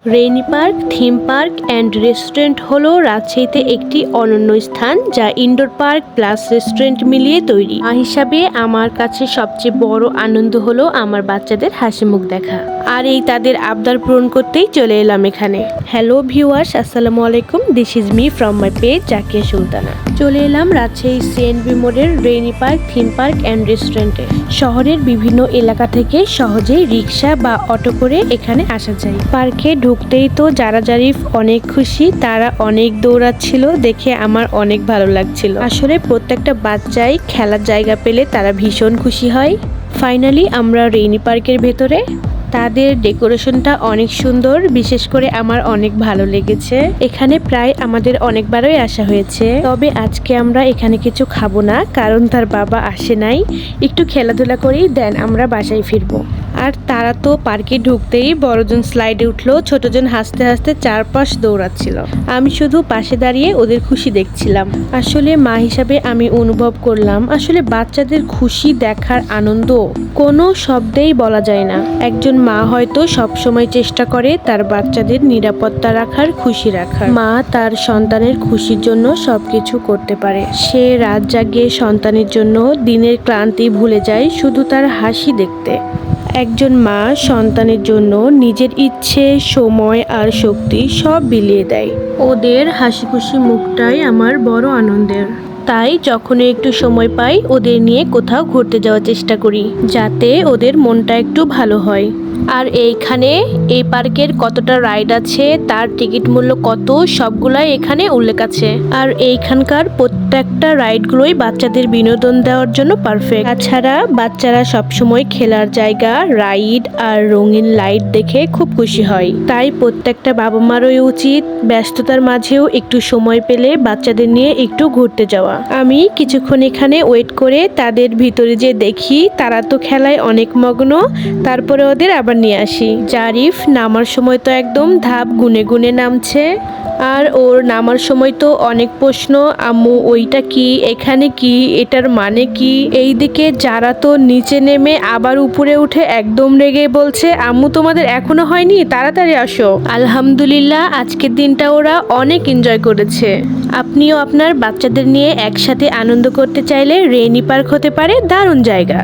Rainy park theme park and restaurant হলো রাজশাহীতে একটি অনন্য স্থান যা ইনডোর পার্ক প্লাস রেস্টুরেন্ট মিলিয়ে তৈরি। হিসাবে আমার কাছে সবচেয়ে বড় আনন্দ হলো আমার বাচ্চাদের হাসি মুখ দেখা, আর এই তাদের আবদার পূরণ করতেই চলে এলাম এখানে। হ্যালো ভিউয়ার্স, আসসালামু আলাইকুম, this is me from my page Zakia Sultana. চলে এলাম রাজশাহী সিএনবি মোড়ের rainy park theme park and রেস্টুরেন্টে। শহরের বিভিন্ন এলাকা থেকে সহজেই রিক্সা বা অটো করে এখানে আসা যায়। পার্কে ঢুকতেই তো যারা জারিফ অনেক খুশি, তারা অনেক দৌড়াচ্ছিল দেখে আমার অনেক ভালো লাগছিল। আসলে প্রত্যেকটা বাচ্চাই খেলার জায়গা পেলে তারা ভীষণ খুশি হয়। ফাইনালি আমরা রেইনি পার্কের ভেতরে। তাদের ডেকোরেশনটা অনেক সুন্দর, বিশেষ করে আমার অনেক ভালো লেগেছে। এখানে প্রায় আমাদের অনেকবারই আসা হয়েছে, তবে আজকে আমরা এখানে কিছু খাবো না, কারণ তার বাবা আসে নাই। একটু খেলাধুলা করেই দেন আমরা বাসায় ফিরবো। আর তারা তো পার্কে ঢুকতেই বড়জন স্লাইডে উঠলো, ছোটজন হাসতে হাসতে চারপাশ দৌড়াচ্ছিল। আমি শুধু পাশে দাঁড়িয়ে ওদের খুশি দেখছিলাম। আসলে মা হিসাবে আমি অনুভব করলাম, আসলে বাচ্চাদের খুশি দেখার আনন্দ কোনো শব্দেই বলা যায় না। একজন মা হয়তো সবসময় চেষ্টা করে তার বাচ্চাদের নিরাপত্তা রাখার, খুশি রাখার। মা তার সন্তানের খুশির জন্য সবকিছু করতে পারে। সে রাত জাগে সন্তানের জন্য, দিনের ক্লান্তি ভুলে যায় শুধু তার হাসি দেখতে। একজন মা সন্তানের জন্য নিজের ইচ্ছে, সময় আর শক্তি সব বিলিয়ে দেয়। ওদের হাসি খুশি মুখটাই আমার বড় আনন্দের। তাই যখনই একটু সময় পাই ওদের নিয়ে কোথাও ঘুরতে যাওয়ার চেষ্টা করি, যাতে ওদের মনটা একটু ভালো হয়। আর এইখানে এই পার্কের কতটা রাইড আছে, তার টিকিট মূল্য কত, সবগুলাই এখানে উল্লেখ আছে। আর এইখানকার প্রত্যেকটা রাইডগুলোই বাচ্চাদের বিনোদন দেওয়ার জন্য পারফেক্ট। তাছাড়া বাচ্চারা সবসময় খেলার জায়গা, রাইড আর রঙিন লাইট দেখে খুব খুশি হয়। তাই প্রত্যেকটা বাবা মারই উচিত ব্যস্ততার মাঝেও একটু সময় পেলে বাচ্চাদের নিয়ে একটু ঘুরতে যাওয়া। আমি কিছুক্ষণ এখানে ওয়েট করে তাদের ভিতরে যে দেখি তারা তো খেলায় অনেক মগ্ন, তারপরে ওদের আবার নিয়ে আসি। জারিফ নামার সময় তো একদম ধাপ গুনে গুনে নামছে, আর ওর নামার সময় তো অনেক প্রশ্ন, আম্মু ওইটা কি, এখানে কি, এটার মানে কি। এইদিকে যারা তো নিচে নেমে আবার উপরে উঠে একদম রেগে বলছে, আম্মু তোমাদের এখনো হয়নি, তাড়াতাড়ি আসো। আলহামদুলিল্লাহ আজকের দিনটা ওরা অনেক এনজয় করেছে। আপনিও আপনার বাচ্চাদের নিয়ে একসাথে আনন্দ করতে চাইলে রেইনি পার্ক হতে পারে দারুণ জায়গা।